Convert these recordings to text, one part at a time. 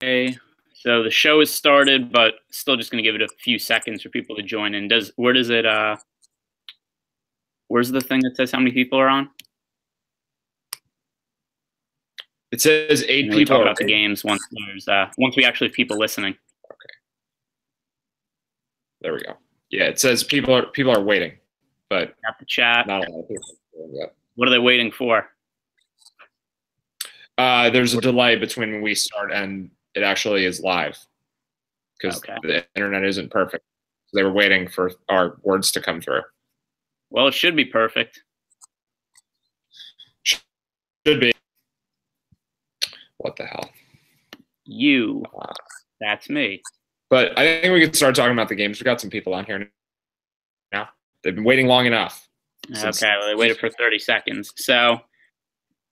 Okay, so the show has started, but still just going to give it a few seconds for people to join in. Where's the thing that says how many people are on? It says eight And then people. we talk about the games once we actually have people listening. Okay. There we go. Yeah, it says people are waiting, but Got the chat. not a lot of people yet. What are they waiting for? There's a delay between when we start and it actually is live because the internet isn't perfect. So they were waiting for our words to come through. Well, it should be perfect. Should be. What the hell? That's me. But I think we could start talking about the games. We got some people on here now. They've been waiting long enough. Okay, well, they waited for 30 seconds. So,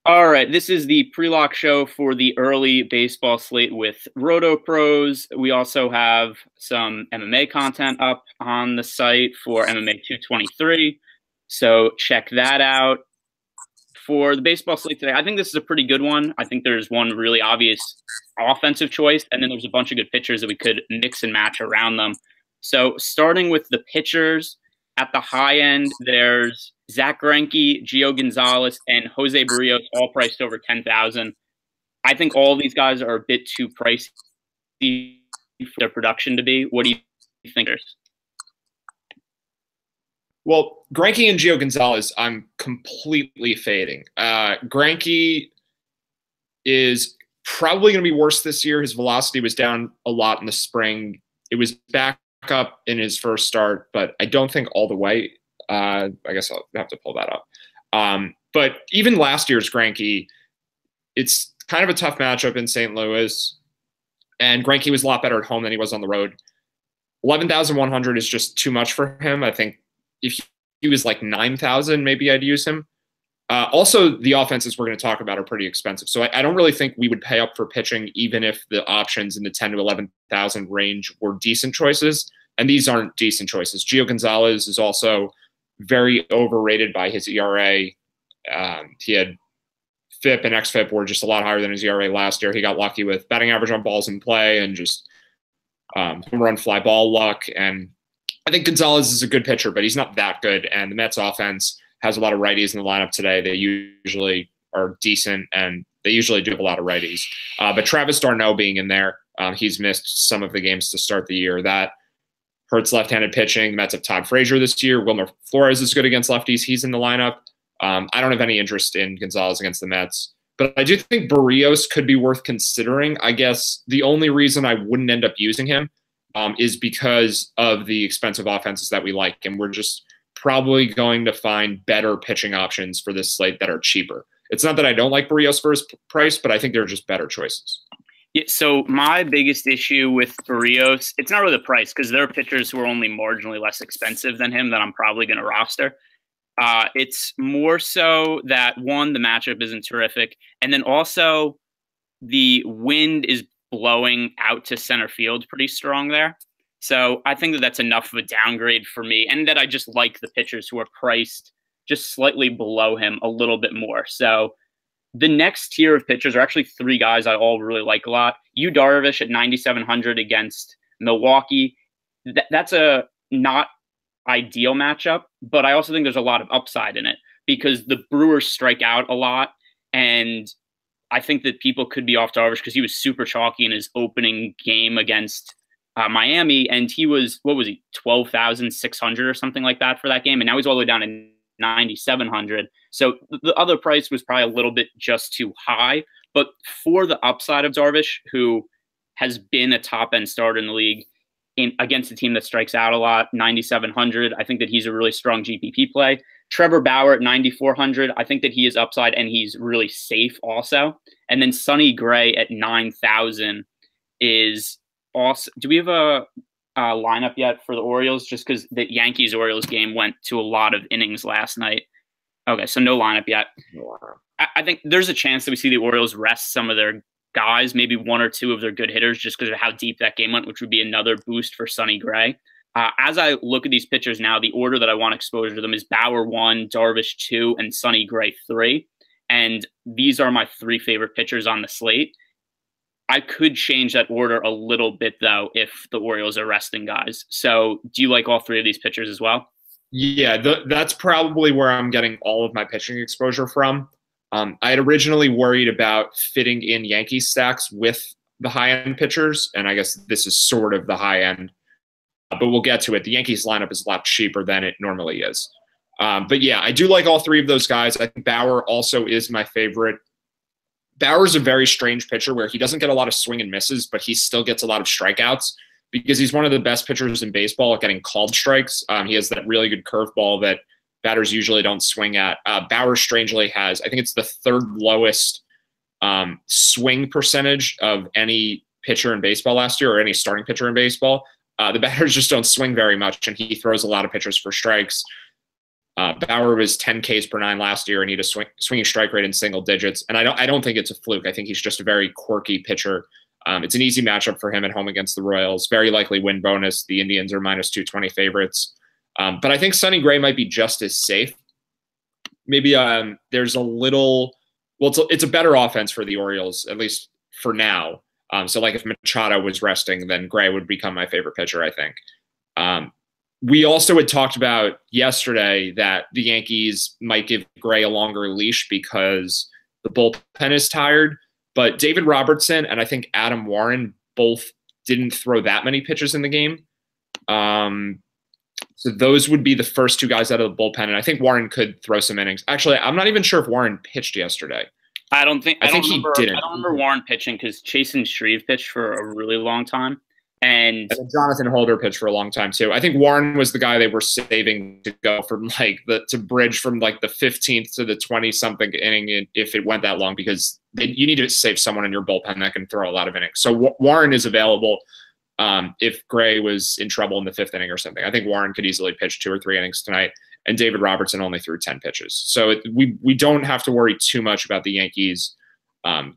all right, this is the pre-lock show for the early baseball slate with RotoPros. We also have some MMA content up on the site for MMA 223. So check that out. For the baseball slate today, I think this is a pretty good one. I think there's one really obvious offensive choice, and then there's a bunch of good pitchers that we could mix and match around them. So starting with the pitchers, at the high end, there's Zach Greinke, Gio Gonzalez, and Jose Barrios, all priced over $10,000. I think all of these guys are a bit too pricey for their production to be. What do you think? Well, Greinke and Gio Gonzalez, I'm completely fading. Greinke is probably going to be worse this year. His velocity was down a lot in the spring. It was back up in his first start, but I don't think all the way. I guess I'll have to pull that up. But even last year's Greinke, it's kind of a tough matchup in St. Louis, and Greinke was a lot better at home than he was on the road. 11,100 is just too much for him. I think if he was like 9,000, maybe I'd use him. Also, the offenses we're going to talk about are pretty expensive. So I don't really think we would pay up for pitching, even if the options in the 10 to 11,000 range were decent choices. And these aren't decent choices. Gio Gonzalez is also very overrated by his ERA. He had FIP and XFIP were just a lot higher than his ERA last year. He got lucky with batting average on balls in play and just home run fly ball luck. And I think Gonzalez is a good pitcher, but he's not that good. And the Mets offense has a lot of righties in the lineup today. They usually are decent, and they usually do have a lot of righties. But Travis d'Arnaud being in there, he's missed some of the games to start the year. That hurts left-handed pitching. The Mets have Todd Frazier this year. Wilmer Flores is good against lefties. He's in the lineup. I don't have any interest in Gonzalez against the Mets. But I do think Barrios could be worth considering. I guess the only reason I wouldn't end up using him is because of the expensive offenses that we like. And we're just probably going to find better pitching options for this slate that are cheaper. It's not that I don't like Barrios for his price, but I think they're just better choices. Yeah, so my biggest issue with Barrios, it's not really the price, because there are pitchers who are only marginally less expensive than him that I'm probably going to roster. It's more so that, one, the matchup isn't terrific, and then also the wind is blowing out to center field pretty strong there. So I think that that's enough of a downgrade for me, and that I just like the pitchers who are priced just slightly below him a little bit more. So the next tier of pitchers are actually three guys I all really like a lot. Yu Darvish at 9,700 against Milwaukee. That's a not ideal matchup, but I also think there's a lot of upside in it because the Brewers strike out a lot, and I think that people could be off Darvish because he was super chalky in his opening game against Miami, and he was, 12,600 or something like that for that game, and now he's all the way down to 9,700. So the other price was probably a little bit just too high, but for the upside of Darvish, who has been a top-end starter in the league against a team that strikes out a lot, 9,700, I think that he's a really strong GPP play. Trevor Bauer at 9,400, I think that he is upside and he's really safe also. And then Sonny Gray at 9,000 is also. Do we have a lineup yet for the Orioles? Just because the Yankees-Orioles game went to a lot of innings last night. Okay, so no lineup yet. I think there's a chance that we see the Orioles rest some of their guys, maybe one or two of their good hitters, just because of how deep that game went, which would be another boost for Sonny Gray. As I look at these pitchers now, the order that I want exposure to them is Bauer 1, Darvish 2, and Sonny Gray 3. And these are my three favorite pitchers on the slate. I could change that order a little bit, though, if the Orioles are resting guys. So do you like all three of these pitchers as well? Yeah, that's probably where I'm getting all of my pitching exposure from. I had originally worried about fitting in Yankee stacks with the high-end pitchers, and I guess this is sort of the high end, but we'll get to it. The Yankees lineup is a lot cheaper than it normally is. But yeah, I do like all three of those guys. I think Bauer also is my favorite. Bauer's a very strange pitcher where he doesn't get a lot of swing and misses, but he still gets a lot of strikeouts because he's one of the best pitchers in baseball at getting called strikes. He has that really good curveball that batters usually don't swing at. Bauer strangely has, I think it's the third lowest swing percentage of any pitcher in baseball last year, or any starting pitcher in baseball. The batters just don't swing very much, and he throws a lot of pitchers for strikes. Bauer was 10 Ks per nine last year, and he had a swinging strike rate in single digits. And I don't think it's a fluke. I think he's just a very quirky pitcher. It's an easy matchup for him at home against the Royals. Very likely win bonus. The Indians are minus 220 favorites. But I think Sonny Gray might be just as safe. Maybe there's a little – well, it's a better offense for the Orioles, at least for now. So like if Machado was resting, then Gray would become my favorite pitcher, I think. We also had talked about yesterday that the Yankees might give Gray a longer leash because the bullpen is tired. But David Robertson and I think Adam Warren both didn't throw that many pitches in the game. So those would be the first two guys out of the bullpen. And I think Warren could throw some innings. Actually, I'm not even sure if Warren pitched yesterday. I think he didn't. I don't remember Warren pitching because Chasen Shreve pitched for a really long time. And Jonathan Holder pitched for a long time too. I think Warren was the guy they were saving to go from to bridge from like the 15th to the 20-something inning if it went that long, because you need to save someone in your bullpen that can throw a lot of innings. So Warren is available if Gray was in trouble in the fifth inning or something. I think Warren could easily pitch 2 or 3 innings tonight, and David Robertson only threw 10 pitches. So we don't have to worry too much about the Yankees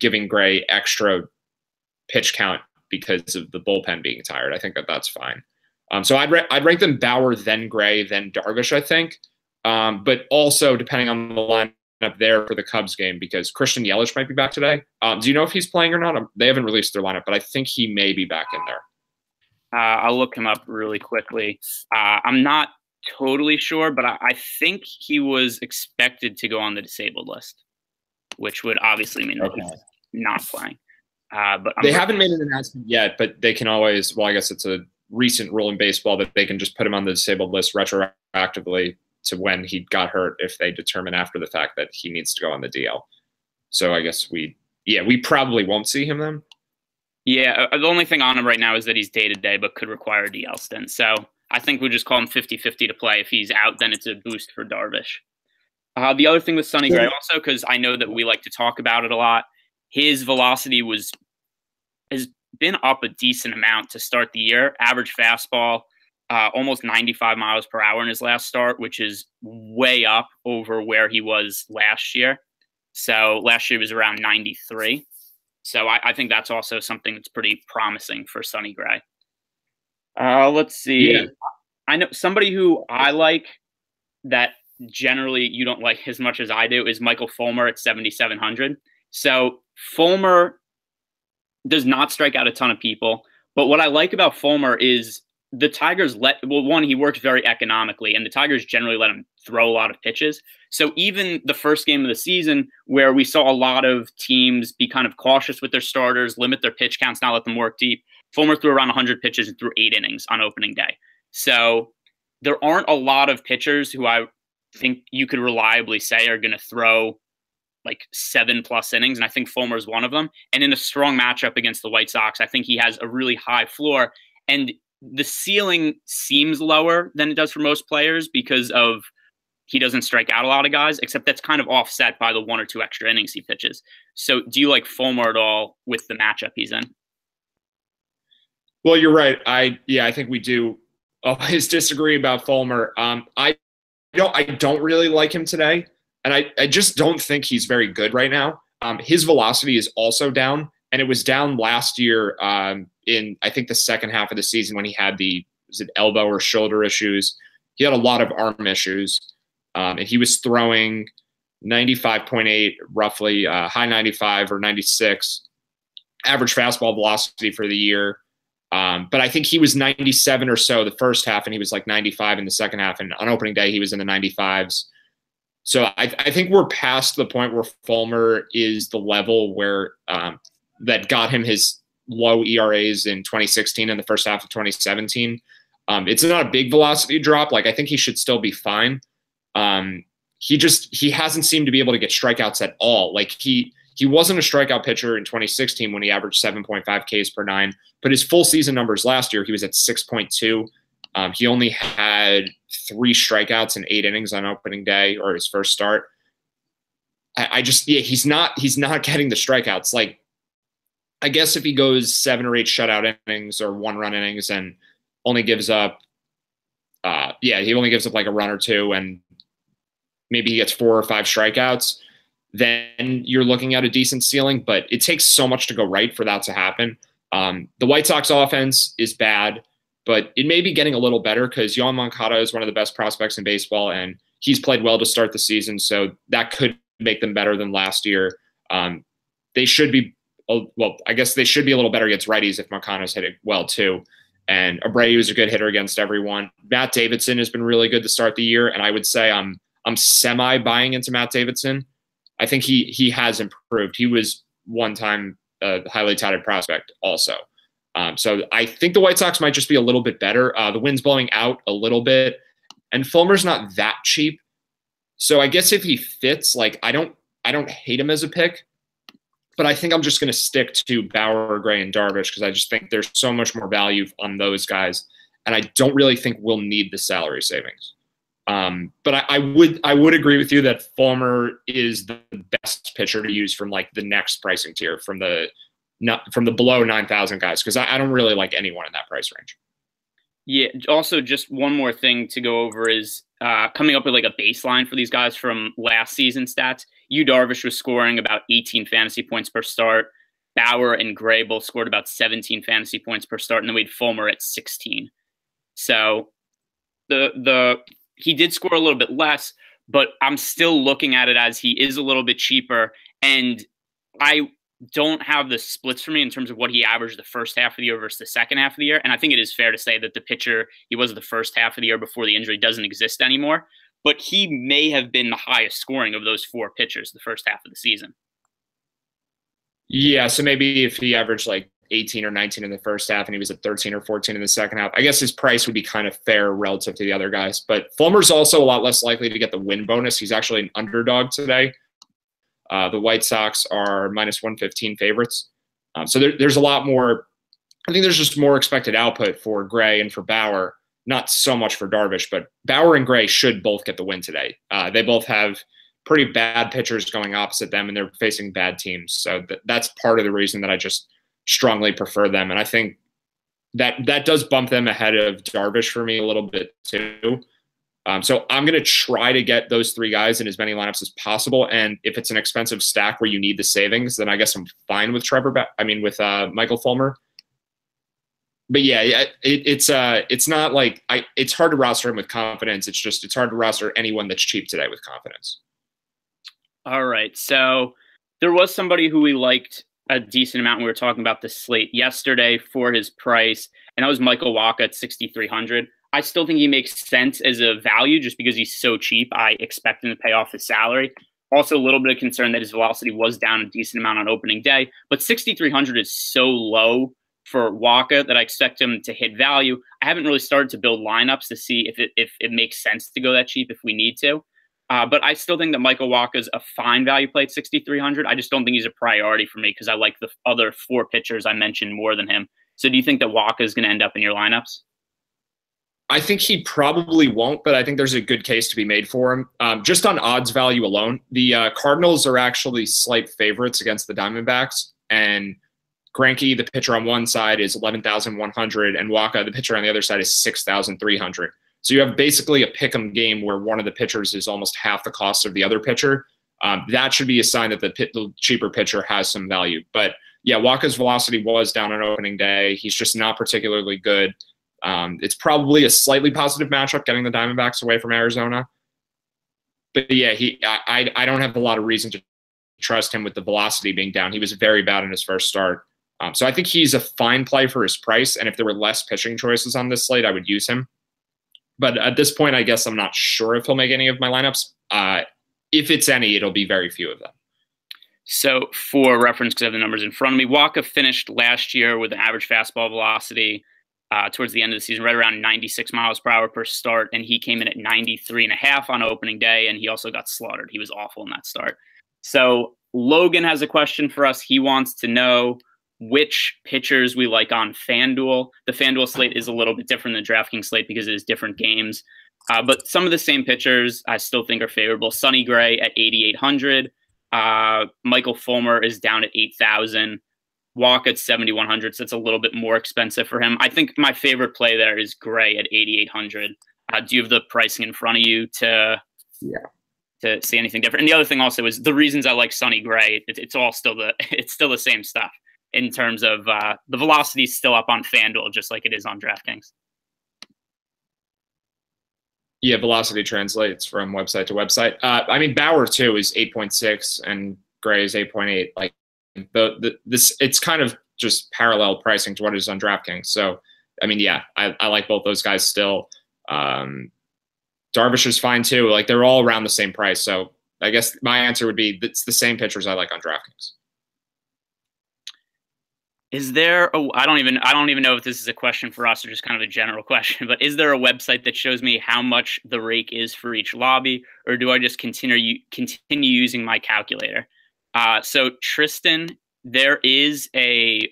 giving Gray extra pitch count because of the bullpen being tired. I think that's fine. So I'd rank them Bauer, then Gray, then Darvish, I think. But also depending on the lineup there for the Cubs game, because Christian Yelich might be back today. Do you know if he's playing or not? They haven't released their lineup, but I think he may be back in there. I'll look him up really quickly. I'm not totally sure, but I think he was expected to go on the disabled list, which would obviously mean that he's not playing. But they haven't made an announcement yet, but they can always, well, I guess it's a recent rule in baseball that they can just put him on the disabled list retroactively to when he got hurt if they determine after the fact that he needs to go on the DL. So I guess we probably won't see him then. Yeah, the only thing on him right now is that he's day-to-day but could require a DL stint. So I think we'll just call him 50-50 to play. If he's out, then it's a boost for Darvish. The other thing with Sonny Gray also, because I know that we like to talk about it a lot, his velocity has been up a decent amount to start the year. Average fastball, almost 95 miles per hour in his last start, which is way up over where he was last year. So last year was around 93. So I think that's also something that's pretty promising for Sonny Gray. Let's see. Yeah. I know somebody who I like that generally you don't like as much as I do is Michael Fulmer at 7,700. So Fulmer does not strike out a ton of people. But what I like about Fulmer is the Tigers he works very economically, and the Tigers generally let him throw a lot of pitches. So even the first game of the season, where we saw a lot of teams be kind of cautious with their starters, limit their pitch counts, not let them work deep, Fulmer threw around 100 pitches and threw 8 innings on opening day. So there aren't a lot of pitchers who I think you could reliably say are going to throw like 7+ innings, and I think Fulmer is one of them. And in a strong matchup against the White Sox, I think he has a really high floor, and the ceiling seems lower than it does for most players because of he doesn't strike out a lot of guys, except that's kind of offset by the 1 or 2 extra innings he pitches. So do you like Fulmer at all with the matchup he's in? Well, you're right. I think we do always disagree about Fulmer. I don't really like him today. And I just don't think he's very good right now. His velocity is also down, and it was down last year in, I think, the second half of the season when he had elbow or shoulder issues. He had a lot of arm issues, and he was throwing 95.8 roughly, high 95 or 96. average fastball velocity for the year. But I think he was 97 or so the first half, and he was like 95 in the second half. And on opening day, he was in the 95s. So I think we're past the point where Fulmer is the level where that got him his low ERAs in 2016 and the first half of 2017. It's not a big velocity drop. Like, I think he should still be fine. He hasn't seemed to be able to get strikeouts at all. Like, he wasn't a strikeout pitcher in 2016 when he averaged 7.5 Ks per nine, but his full season numbers last year, he was at 6.2. He only had 3 strikeouts in 8 innings on opening day or his first start. He's not getting the strikeouts. Like, I guess if he goes 7 or 8 shutout innings or 1-run innings and only gives up, he only gives up like a run or 2, and maybe he gets 4 or 5 strikeouts, then you're looking at a decent ceiling. But it takes so much to go right for that to happen. The White Sox offense is bad, but it may be getting a little better because Yoan Moncada is one of the best prospects in baseball, and he's played well to start the season, so that could make them better than last year. They should be, I guess they should be a little better against righties if Moncada's hitting well too. And Abreu is a good hitter against everyone. Matt Davidson has been really good to start the year, and I would say I'm semi buying into Matt Davidson. I think he has improved. He was one time a highly touted prospect also. So I think the White Sox might just be a little bit better. The wind's blowing out a little bit, and Fulmer's not that cheap. So I guess if he fits, like, I don't hate him as a pick, but I think I'm just going to stick to Bauer, Gray, and Darvish because I just think there's so much more value on those guys, and I don't really think we'll need the salary savings. But I would agree with you that Fulmer is the best pitcher to use from like the next pricing tier from the below 9,000 guys, because I don't really like anyone in that price range. Yeah. Also, just one more thing to go over is coming up with like a baseline for these guys from last season stats. Darvish was scoring about 18 fantasy points per start. Bauer and Gray both scored about 17 fantasy points per start, and then we had Fulmer at 16. So he did score a little bit less, but I'm still looking at it as he is a little bit cheaper, and I don't have the splits for me in terms of what he averaged the first half of the year versus the second half of the year. And I think it is fair to say that the pitcher he was the first half of the year before the injury doesn't exist anymore, but he may have been the highest scoring of those 4 pitchers the first half of the season. Yeah, so maybe if he averaged like 18 or 19 in the first half and he was at 13 or 14 in the second half, I guess his price would be kind of fair relative to the other guys. But Fulmer's also a lot less likely to get the win bonus. He's actually an underdog today. The White Sox are minus 115 favorites. So there's a lot more. I think there's just more expected output for Gray and for Bauer, not so much for Darvish, but Bauer and Gray should both get the win today. They both have pretty bad pitchers going opposite them, and they're facing bad teams. So that's part of the reason that I just strongly prefer them. And I think that does bump them ahead of Darvish for me a little bit too. So I'm going to try to get those 3 guys in as many lineups as possible. And if it's an expensive stack where you need the savings, then I guess I'm fine with Michael Fulmer. But yeah, it's not like it's hard to roster him with confidence. It's hard to roster anyone that's cheap today with confidence. All right. So there was somebody who we liked a decent amount. We were talking about the slate yesterday for his price, and that was Michael Wacha at 6,300. I still think he makes sense as a value just because he's so cheap. I expect him to pay off his salary. Also, a little bit of concern that his velocity was down a decent amount on opening day, but 6,300 is so low for Wacha that I expect him to hit value. I haven't really started to build lineups to see if it makes sense to go that cheap if we need to. But I still think that Michael Wacha is a fine value play at 6,300. I just don't think he's a priority for me because I like the other 4 pitchers I mentioned more than him. So do you think that Wacha is going to end up in your lineups? I think he probably won't, but I think there's a good case to be made for him. Just on odds value alone, the Cardinals are actually slight favorites against the Diamondbacks, and Greinke, the pitcher on one side, is 11,100, and Wacha, the pitcher on the other side, is 6,300. So you have basically a pick'em game where one of the pitchers is almost half the cost of the other pitcher. That should be a sign that the cheaper pitcher has some value. But yeah, Wacha's velocity was down on opening day. He's just not particularly good. It's probably a slightly positive matchup getting the Diamondbacks away from Arizona. But yeah, I don't have a lot of reason to trust him with the velocity being down. He was very bad in his first start. So I think he's a fine play for his price. And if there were less pitching choices on this slate, I would use him. But at this point, I guess I'm not sure if he'll make any of my lineups. If it's any, it'll be very few of them. So for reference, because I have the numbers in front of me, Waka finished last year with an average fastball velocity towards the end of the season, right around 96 miles per hour per start. And he came in at 93.5 on opening day. And he also got slaughtered. He was awful in that start. So Logan has a question for us. He wants to know which pitchers we like on FanDuel. The FanDuel slate is a little bit different than the DraftKings slate because it is different games. But some of the same pitchers I still think are favorable. Sonny Gray at 8,800. Michael Fulmer is down at 8,000. Walk at 7,100. So it's a little bit more expensive for him. I think my favorite play there is Gray at 8,800. Do you have the pricing in front of you to see anything different? And the other thing also is the reasons I like Sonny Gray. It's still the same stuff in terms of the velocity is still up on FanDuel just like it is on DraftKings. Yeah, velocity translates from website to website. I mean, Bauer too is 8.6 and Gray is 8.8. Like it's kind of just parallel pricing to what is on DraftKings. So, I mean, yeah, I like both those guys still. Darvish is fine too. Like they're all around the same price. So I guess my answer would be it's the same pitchers I like on DraftKings. Is there I don't even know if this is a question for us or just kind of a general question, but is there a website that shows me how much the rake is for each lobby, or do I just continue using my calculator? So Tristan, there is a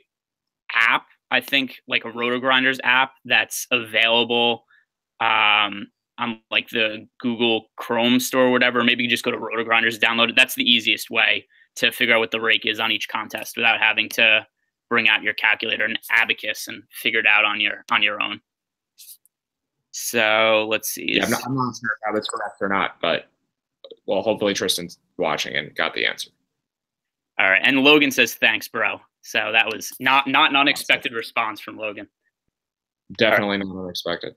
app, I think like a RotoGrinders app that's available on like the Google Chrome store or whatever. Maybe you just go to RotoGrinders, download it. That's the easiest way to figure out what the rake is on each contest without having to bring out your calculator and abacus and figure it out on your own. So let's see. Yeah, I'm not sure how that's correct or not, but well, hopefully Tristan's watching and got the answer. All right. And Logan says, thanks, bro. So that was not an unexpected response from Logan. Definitely not unexpected.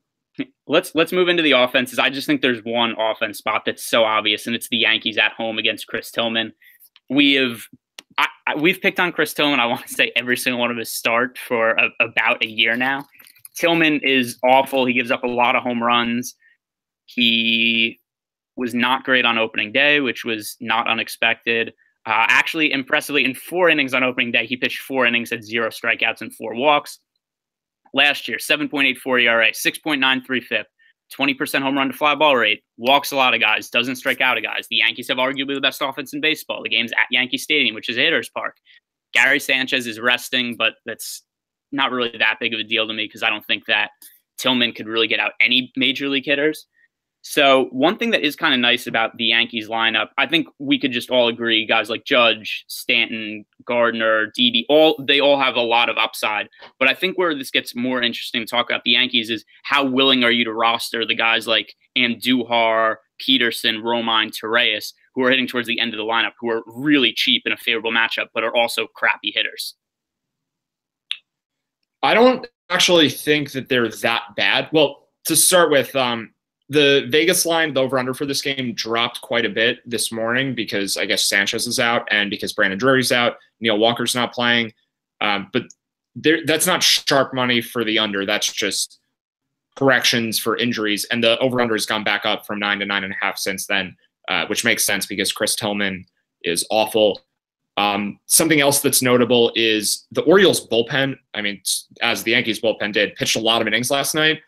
Let's move into the offenses. I just think there's one offense spot that's so obvious, and it's the Yankees at home against Chris Tillman. We've picked on Chris Tillman, I want to say, every single one of his starts for about a year now. Tillman is awful. He gives up a lot of home runs. He was not great on opening day, which was not unexpected. Actually, impressively, in 4 innings on opening day, he pitched 4 innings, had 0 strikeouts and 4 walks. Last year, 7.84 ERA, 6.93 FIP, 20% home run to fly ball rate, walks a lot of guys, doesn't strike out a guys. The Yankees have arguably the best offense in baseball. The game's at Yankee Stadium, which is a hitter's park. Gary Sanchez is resting, but that's not really that big of a deal to me because I don't think that Tillman could really get out any major league hitters. So one thing that is kind of nice about the Yankees lineup, I think we could just all agree, guys like Judge, Stanton, Gardner, Didi, they all have a lot of upside. But I think where this gets more interesting to talk about the Yankees is how willing are you to roster the guys like Andujar, Peterson, Romine, Torreyes, who are hitting towards the end of the lineup, who are really cheap in a favorable matchup, but are also crappy hitters. I don't actually think that they're that bad. Well, to start with, the Vegas line, the over-under for this game dropped quite a bit this morning because I guess Sanchez is out and because Brandon Drury's out. Neil Walker's not playing. But that's not sharp money for the under. That's just corrections for injuries. And the over-under has gone back up from 9 to 9.5 since then, which makes sense because Chris Tillman is awful. Something else that's notable is the Orioles bullpen. I mean, as the Yankees bullpen did, pitched a lot of innings last night.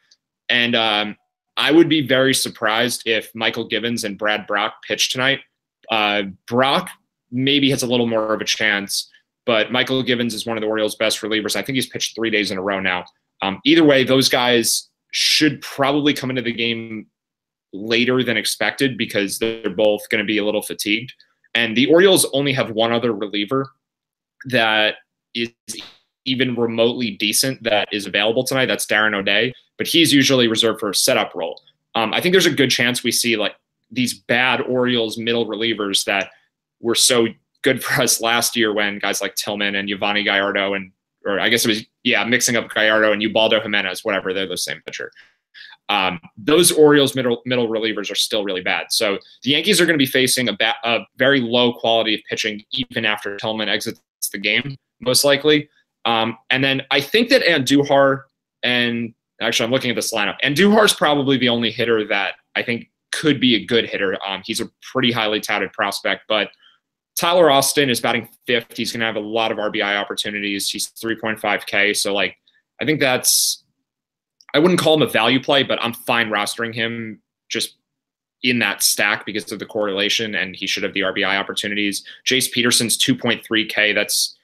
And I would be very surprised if Michael Givens and Brad Brock pitch tonight. Brock maybe has a little more of a chance, but Michael Givens is one of the Orioles' best relievers. I think he's pitched 3 days in a row now. Either way, those guys should probably come into the game later than expected because they're both going to be a little fatigued. And the Orioles only have one other reliever that is even remotely decent that is available tonight. That's Darren O'Day, but he's usually reserved for a setup role. I think there's a good chance we see like these bad Orioles middle relievers that were so good for us last year when guys like Tillman and Yovani Gallardo or I guess it was, mixing up Gallardo and Ubaldo Jimenez, whatever, they're the same pitcher. Those Orioles middle relievers are still really bad. So the Yankees are going to be facing a very low quality of pitching even after Tillman exits the game, most likely. And then I think that Andujar and actually I'm looking at this lineup. Andujar's probably the only hitter that I think could be a good hitter. He's a pretty highly touted prospect, but Tyler Austin is batting fifth. He's going to have a lot of RBI opportunities. He's 3.5K. So like, I think I wouldn't call him a value play, but I'm fine rostering him just in that stack because of the correlation, and he should have the RBI opportunities. Jace Peterson's 2.3K. That's,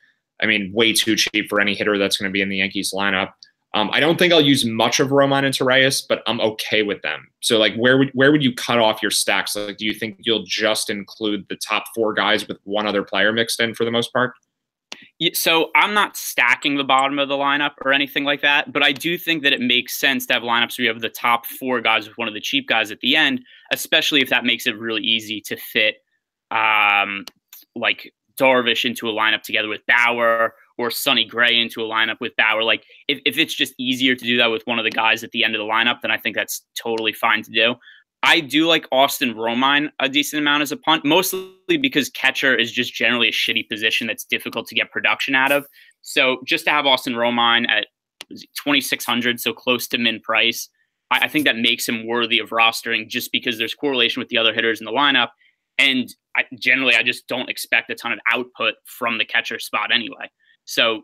way too cheap for any hitter that's going to be in the Yankees lineup. I don't think I'll use much of Roman and Torreyes, but I'm okay with them. So like, where would you cut off your stacks? Like, do you think you'll just include the top four guys with one other player mixed in for the most part? Yeah, so I'm not stacking the bottom of the lineup or anything like that, but I do think that it makes sense to have lineups where you have the top four guys with one of the cheap guys at the end, especially if that makes it really easy to fit like Darvish into a lineup together with Bauer, or Sonny Gray into a lineup with Bauer. Like if it's just easier to do that with one of the guys at the end of the lineup, then I think that's totally fine to do. I do like Austin Romine a decent amount as a punt, mostly because catcher is just generally a shitty position that's difficult to get production out of. So just to have Austin Romine at 2,600, so close to min price, I think that makes him worthy of rostering just because there's correlation with the other hitters in the lineup. And I just don't expect a ton of output from the catcher spot anyway. So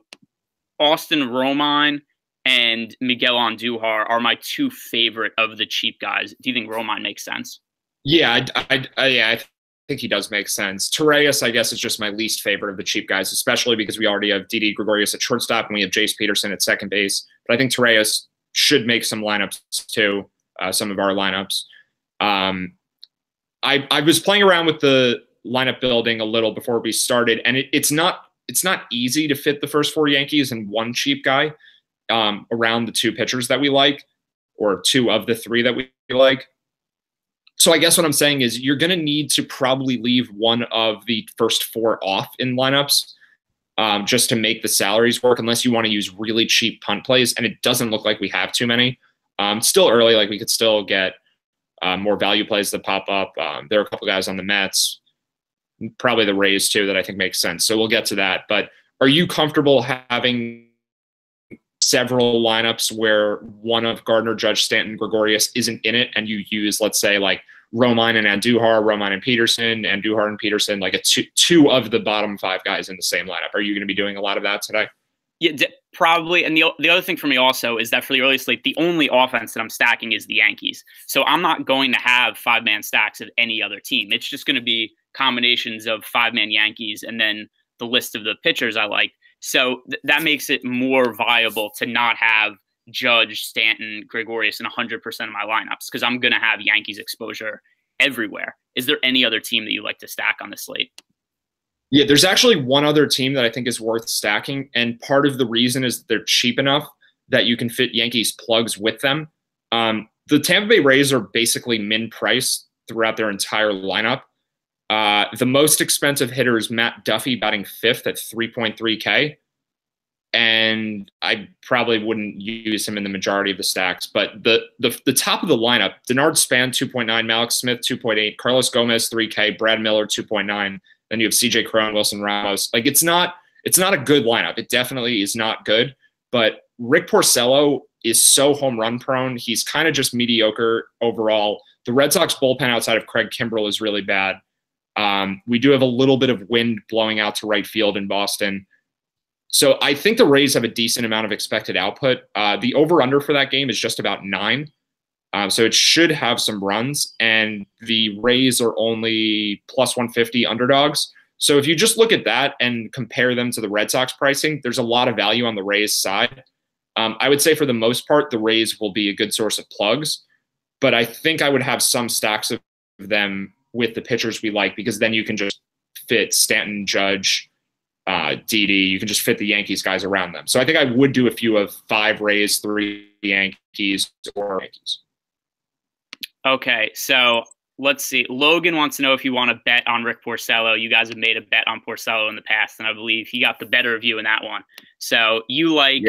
Austin Romine and Miguel Andujar are my two favorite of the cheap guys. Do you think Romine makes sense? Yeah, I think he does make sense. Torreyes, I guess, is just my least favorite of the cheap guys, especially because we already have Didi Gregorius at shortstop and we have Jace Peterson at second base. But I think Torreyes should make some lineups too, some of our lineups. I was playing around with the lineup building a little before we started, and it's not easy to fit the first four Yankees and one cheap guy around the two pitchers that we like, or two of the three that we like. So I guess what I'm saying is you're going to need to probably leave one of the first four off in lineups just to make the salaries work, unless you want to use really cheap punt plays, and it doesn't look like we have too many. Still early, like we could still get more value plays that pop up. There are a couple guys on the Mets, probably the Rays too, that I think makes sense. So we'll get to that. But are you comfortable having several lineups where one of Gardner, Judge, Stanton, Gregorius isn't in it, and you use, let's say, like Romine and Andujar, Romine and Peterson, Andujar and Peterson, like two of the bottom five guys in the same lineup? Are you going to be doing a lot of that today? Yeah, probably. And the other thing for me also is that for the early slate, the only offense that I'm stacking is the Yankees. So I'm not going to have five-man stacks of any other team. It's just going to be combinations of five-man Yankees and then the list of the pitchers I like. So that makes it more viable to not have Judge, Stanton, Gregorius in 100% of my lineups, because I'm going to have Yankees exposure everywhere. Is there any other team that you like to stack on the slate? Yeah, there's actually one other team that I think is worth stacking, and part of the reason is they're cheap enough that you can fit Yankees plugs with them. The Tampa Bay Rays are basically min price throughout their entire lineup. The most expensive hitter is Matt Duffy, batting fifth at 3.3K. And I probably wouldn't use him in the majority of the stacks. But the top of the lineup, Denard Span, 2.9, Malik Smith, 2.8, Carlos Gomez, 3K, Brad Miller, 2.9. Then you have CJ Cron, Wilson Ramos. Like, it's not a good lineup. It definitely is not good. But Rick Porcello is so home run prone. He's kind of just mediocre overall. The Red Sox bullpen outside of Craig Kimbrell is really bad. We do have a little bit of wind blowing out to right field in Boston. So I think the Rays have a decent amount of expected output. The over-under for that game is just about 9. So it should have some runs. And the Rays are only plus 150 underdogs. So if you just look at that and compare them to the Red Sox pricing, there's a lot of value on the Rays side. I would say for the most part, the Rays will be a good source of plugs. But I think I would have some stacks of them with the pitchers we like, because then you can just fit Stanton, Judge, Didi. You can just fit the Yankees guys around them. So I think I would do a few of 5 Rays, 3 Yankees, or Yankees. Okay, so let's see. Logan wants to know if you want to bet on Rick Porcello. You guys have made a bet on Porcello in the past, and I believe he got the better of you in that one. So you like,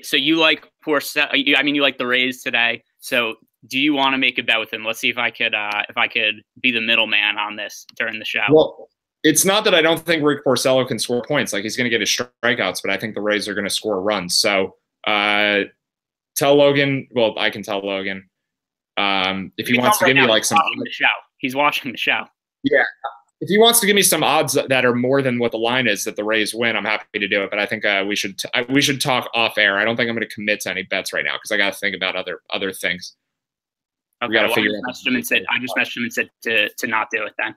so you like Porcello. You like the Rays today. So do you want to make a bet with him? Let's see if I could be the middleman on this during the show. Well, It's not that I don't think Rick Porcello can score points. Like, he's going to get his strikeouts, but I think the Rays are going to score runs. So tell Logan. Well, I can tell Logan if he wants to give me like some. He's watching the show. Yeah, if he wants to give me some odds that are more than what the line is that the Rays win, I'm happy to do it. But I think we should talk off air. I don't think I'm going to commit to any bets right now because I got to think about other things. Okay, we got to figure out. I just messaged him and said to not do it then.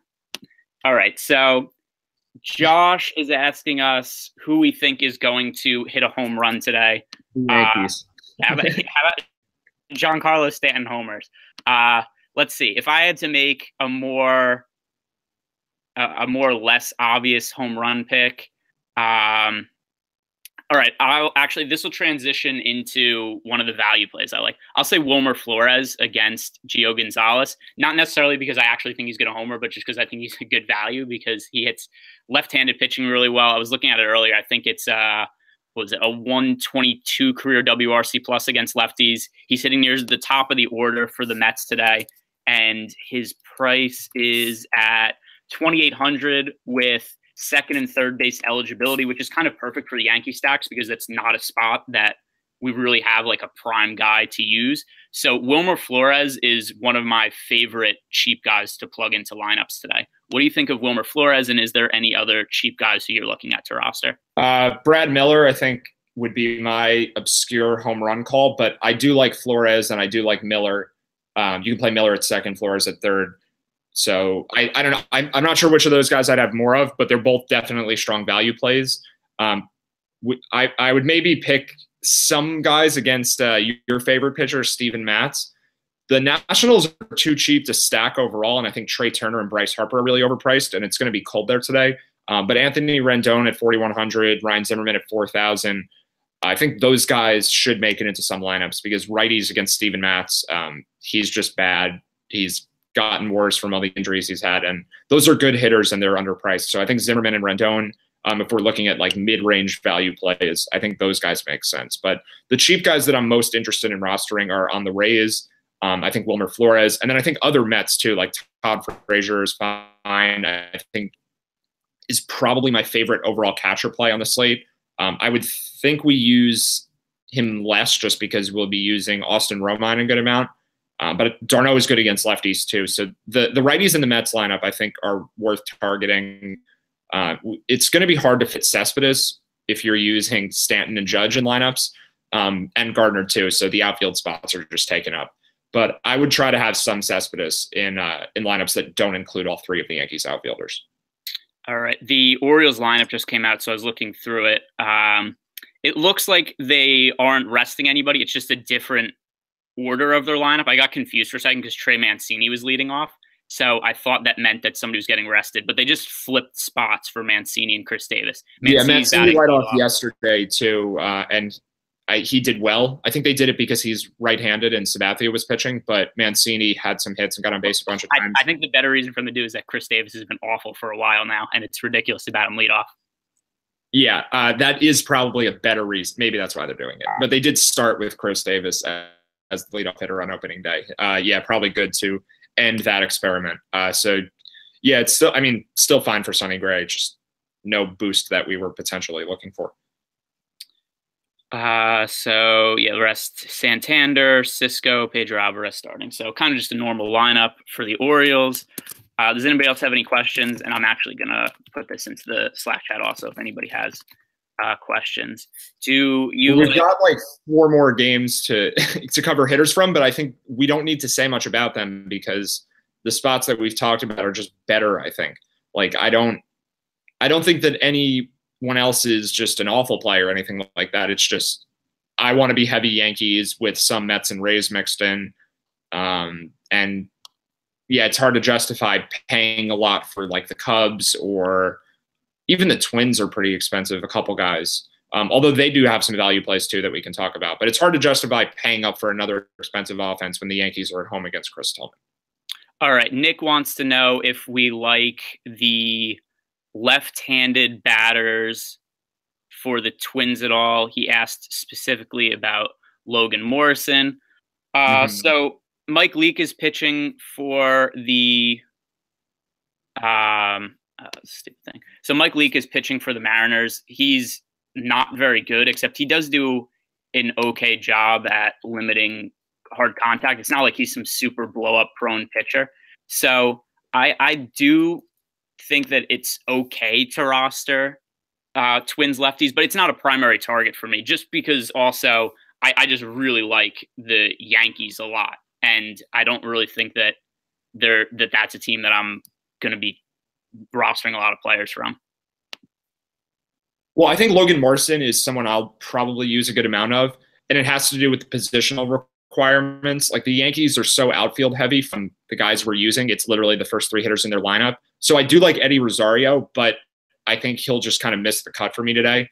All right, so Josh is asking us who we think is going to hit a home run today. Yankees. How about Giancarlo Stanton homers? Let's see. If I had to make a more or less obvious home run pick, all right. This will transition into one of the value plays I like. I'll say Wilmer Flores against Gio Gonzalez. Not necessarily because I actually think he's going to homer, but just because I think he's a good value because he hits left-handed pitching really well. I was looking at it earlier. I think it's a 122 career WRC plus against lefties. He's hitting near the top of the order for the Mets today, and his price is at 2,800 with second and third base eligibility, which is kind of perfect for the Yankee stacks because it's not a spot that we really have like a prime guy to use. So Wilmer Flores is one of my favorite cheap guys to plug into lineups today. What do you think of Wilmer Flores, and is there any other cheap guys who you're looking at to roster? Brad Miller, I think, would be my obscure home run call, but I do like Flores and I do like Miller. You can play Miller at second, Flores at third. So I don't know. I'm not sure which of those guys I'd have more of, but they're both definitely strong value plays. I would maybe pick some guys against your favorite pitcher, Steven Matz. The Nationals are too cheap to stack overall, and I think Trey Turner and Bryce Harper are really overpriced, and it's going to be cold there today. But Anthony Rendon at 4,100, Ryan Zimmerman at 4,000. I think those guys should make it into some lineups because righties against Steven Matz, he's just bad. He's gotten worse from all the injuries he's had, and those are good hitters and they're underpriced. So I think Zimmerman and Rendon, if we're looking at like mid-range value plays, I think those guys make sense. But the cheap guys that I'm most interested in rostering are on the Rays. I think Wilmer Flores, and then I think other Mets too, like Todd Frazier is fine. I think is probably my favorite overall catcher play on the slate. I would think we use him less just because we'll be using Austin Romine a good amount. But d'Arnaud is good against lefties too. So the righties in the Mets lineup, I think, are worth targeting. It's going to be hard to fit Cespedes if you're using Stanton and Judge in lineups, and Gardner too. So the outfield spots are just taken up. But I would try to have some Cespedes in lineups that don't include all three of the Yankees outfielders. All right. The Orioles lineup just came out, so I was looking through it. It looks like they aren't resting anybody. It's just a different order of their lineup. I got confused for a second because Trey Mancini was leading off. So I thought that meant that somebody was getting rested, but they just flipped spots for Mancini and Chris Davis. Mancini right off yesterday too, and he did well. I think they did it because he's right-handed and Sabathia was pitching, but Mancini had some hits and got on base a bunch of times. I think the better reason for them to do is that Chris Davis has been awful for a while now, and it's ridiculous to bat him lead off. Yeah, that is probably a better reason. Maybe that's why they're doing it. But they did start with Chris Davis as the leadoff hitter on opening day. Yeah, probably good to end that experiment. So, yeah, it's still fine for Sonny Gray. Just no boost that we were potentially looking for. So yeah, the rest Santander, Cisco, Pedro Alvarez starting. So kind of just a normal lineup for the Orioles. Does anybody else have any questions? And I'm actually gonna put this into the Slack chat also if anybody has questions. We've got like 4 more games to cover hitters from, but I think we don't need to say much about them because the spots that we've talked about are just better. I think. Like I don't think that anyone else is just an awful play or anything like that. It's just I want to be heavy Yankees with some Mets and Rays mixed in, and yeah, it's hard to justify paying a lot for like the Cubs or even the Twins are pretty expensive. A couple guys, although they do have some value plays too that we can talk about. But it's hard to justify paying up for another expensive offense when the Yankees are at home against Chris Tillman. All right, Nick wants to know if we like the left-handed batters for the Twins at all. He asked specifically about Logan Morrison. So Mike Leake is pitching for the Stupid thing. So Mike Leake is pitching for the Mariners. He's not very good, except he does do an okay job at limiting hard contact. It's not like he's some super blow up prone pitcher. So I do think that it's okay to roster Twins lefties, but it's not a primary target for me just because also I just really like the Yankees a lot. And I don't really think that that's a team that I'm going to be rostering a lot of players from. Well, I think Logan Morrison is someone I'll probably use a good amount of, and it has to do with the positional requirements. Like the Yankees are so outfield heavy from the guys we're using. It's literally the first 3 hitters in their lineup. So I do like Eddie Rosario, but I think he'll just kind of miss the cut for me today.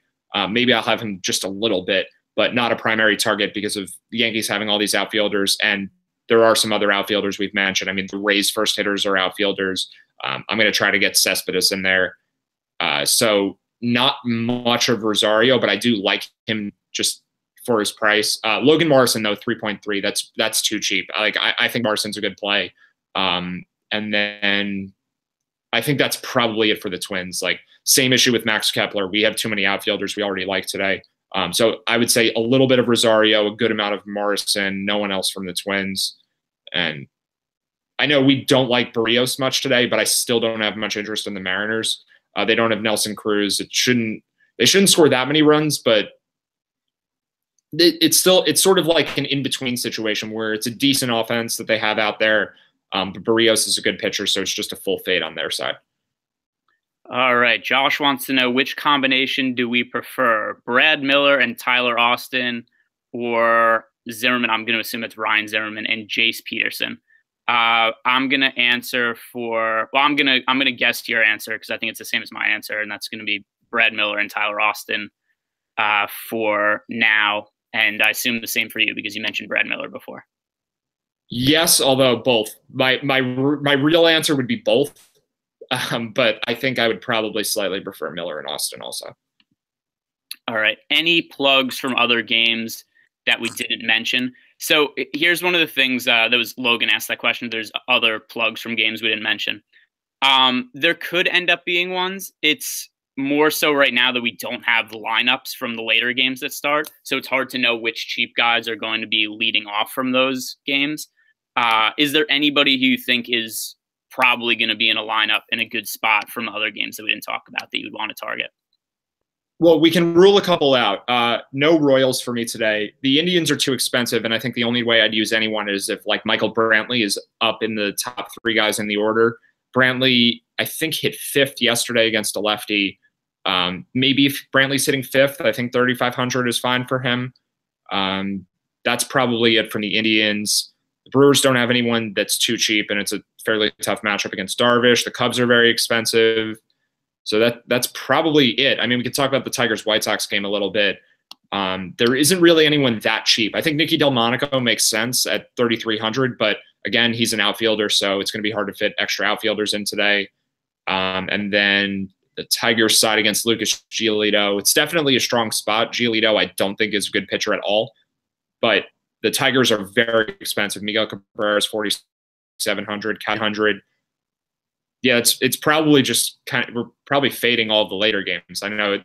Maybe I'll have him just a little bit, but not a primary target because of the Yankees having all these outfielders. And there are some other outfielders we've mentioned. I mean, the Rays' first hitters are outfielders. I'm going to try to get Cespedes in there. So not much of Rosario, but I do like him just for his price. Logan Morrison, though, 3.3. That's too cheap. I think Morrison's a good play. And then I think that's probably it for the Twins. Like, same issue with Max Kepler. We have too many outfielders we already like today. So I would say a little bit of Rosario, a good amount of Morrison, no one else from the Twins. And I know we don't like Barrios much today, but I still don't have much interest in the Mariners. They don't have Nelson Cruz. They shouldn't score that many runs, but it's sort of like an in-between situation where it's a decent offense that they have out there. But Barrios is a good pitcher, so it's just a full fade on their side. All right. Josh wants to know, which combination do we prefer? Brad Miller and Tyler Austin, or Zimmerman? I'm going to assume it's Ryan Zimmerman and Jace Peterson. I'm going to answer I'm going to guess your answer because I think it's the same as my answer, and that's going to be Brad Miller and Tyler Austin for now. And I assume the same for you because you mentioned Brad Miller before. Yes, although both. My real answer would be both. But I think I would probably slightly prefer Miller and Austin also. All right. Any plugs from other games that we didn't mention? So here's one of the things that was Logan asked that question. There's other plugs from games we didn't mention. There could end up being ones. It's more so right now that we don't have the lineups from the later games that start. So it's hard to know which cheap guys are going to be leading off from those games. Is there anybody who you think is probably going to be in a lineup in a good spot from the other games that we didn't talk about that you'd want to target? Well, we can rule a couple out. No Royals for me today. The Indians are too expensive, and I think the only way I'd use anyone is if, like, Michael Brantley is up in the top 3 guys in the order. Brantley, I think, hit 5th yesterday against a lefty. Maybe if Brantley's hitting 5th, I think 3,500 is fine for him. That's probably it from the Indians. The Brewers don't have anyone that's too cheap, and it's a fairly tough matchup against Darvish. The Cubs are very expensive. So that's probably it. I mean, we could talk about the Tigers-White Sox game a little bit. There isn't really anyone that cheap. I think Nicky Delmonico makes sense at 3,300, but again, he's an outfielder, so it's going to be hard to fit extra outfielders in today. And then the Tigers side against Lucas Giolito, it's definitely a strong spot. Giolito, I don't think is a good pitcher at all, but the Tigers are very expensive. Miguel Cabrera is 4,700, 100. Yeah, it's probably just we're probably fading all the later games. I know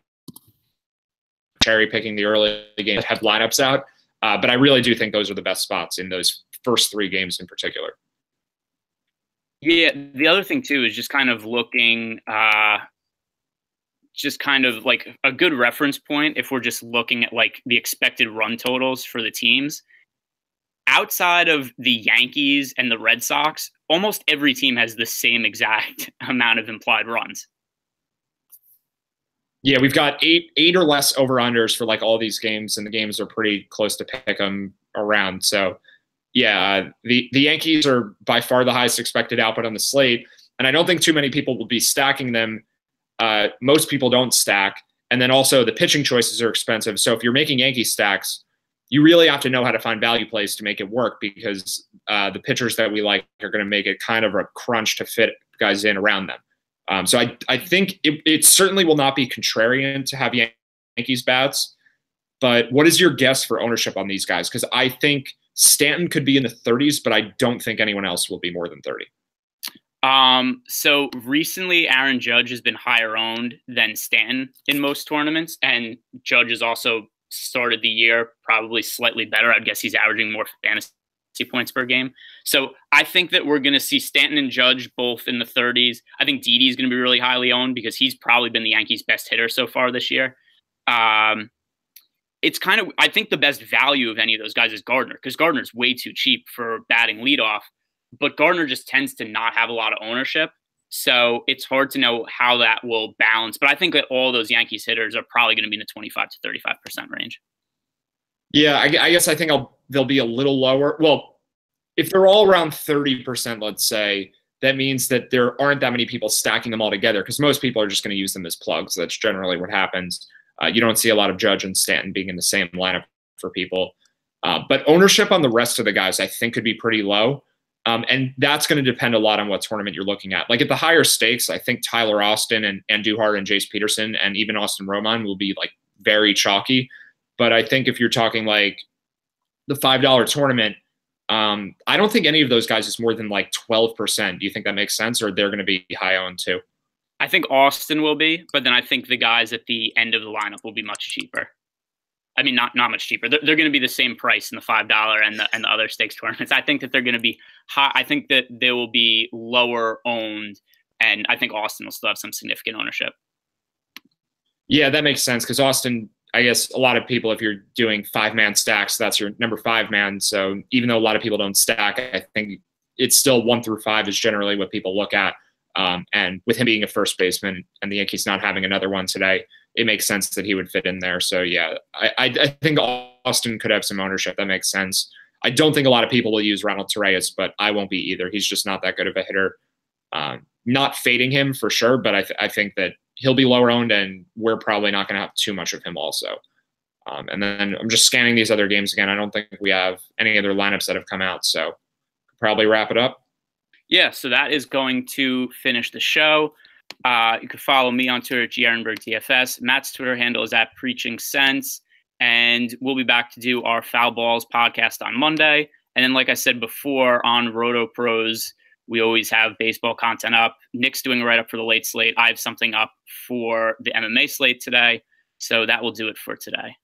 cherry picking the early games have lineups out, but I really do think those are the best spots in those first 3 games in particular. Yeah, the other thing too is just kind of looking, just kind of like a good reference point if we're just looking at like the expected run totals for the teams. Outside of the Yankees and the Red Sox, almost every team has the same exact amount of implied runs. Yeah, we've got eight or less over-unders for like all these games, and the games are pretty close to pick them around. So, yeah, the Yankees are by far the highest expected output on the slate, and I don't think too many people will be stacking them. Most people don't stack, and then also the pitching choices are expensive. So if you're making Yankee stacks, you really have to know how to find value plays to make it work because the pitchers that we like are going to make it kind of a crunch to fit guys in around them. So I think it certainly will not be contrarian to have Yankees bats. But what is your guess for ownership on these guys? Because I think Stanton could be in the 30s, but I don't think anyone else will be more than 30. So recently, Aaron Judge has been higher owned than Stanton in most tournaments, and Judge has also started the year probably slightly better. I'd guess he's averaging more fantasy points per game. So I think that we're going to see Stanton and Judge both in the 30s. I think Didi is going to be really highly owned because he's probably been the Yankees' best hitter so far this year. It's kind of, I think the best value of any of those guys is Gardner, because Gardner's way too cheap for batting leadoff, but Gardner just tends to not have a lot of ownership. So it's hard to know how that will balance. But I think that all those Yankees hitters are probably going to be in the 25 to 35% range. Yeah, I guess I think they'll be a little lower. Well, if they're all around 30%, let's say, that means that there aren't that many people stacking them all together, because most people are just going to use them as plugs. That's generally what happens. You don't see a lot of Judge and Stanton being in the same lineup for people. But ownership on the rest of the guys, I think, could be pretty low. And that's going to depend a lot on what tournament you're looking at. Like at the higher stakes, I think Tyler Austin and Andujar and Jace Peterson and even Austin Romine will be like very chalky. But I think if you're talking like the $5 tournament, I don't think any of those guys is more than like 12%. Do you think that makes sense, or they're going to be high owned too? I think Austin will be, but then I think the guys at the end of the lineup will be much cheaper. I mean, not much cheaper. They're going to be the same price in the $5 and the other stakes tournaments. I think that they're going to be high. I think that they will be lower owned, and I think Austin will still have some significant ownership. Yeah, that makes sense, because Austin, I guess a lot of people, if you're doing 5-man stacks, that's your number 5 man. So even though a lot of people don't stack, I think it's still 1 through 5 is generally what people look at. And with him being a first baseman and the Yankees not having another one today, it makes sense that he would fit in there. So yeah, I think Austin could have some ownership. That makes sense. I don't think a lot of people will use Ronald Torreyes, but I won't be either. He's just not that good of a hitter. Not fading him for sure, but I think that he'll be lower owned, and we're probably not going to have too much of him also. And then I'm just scanning these other games again. I don't think we have any other lineups that have come out, so probably wrap it up. Yeah, so that is going to finish the show. You can follow me on Twitter at GArenbergDFS. Matt's Twitter handle is at Preaching Sense. And we'll be back to do our Foul Balls podcast on Monday. And then, like I said before, on RotoPros, we always have baseball content up. Nick's doing a write-up for the late slate. I have something up for the MMA slate today. So that will do it for today.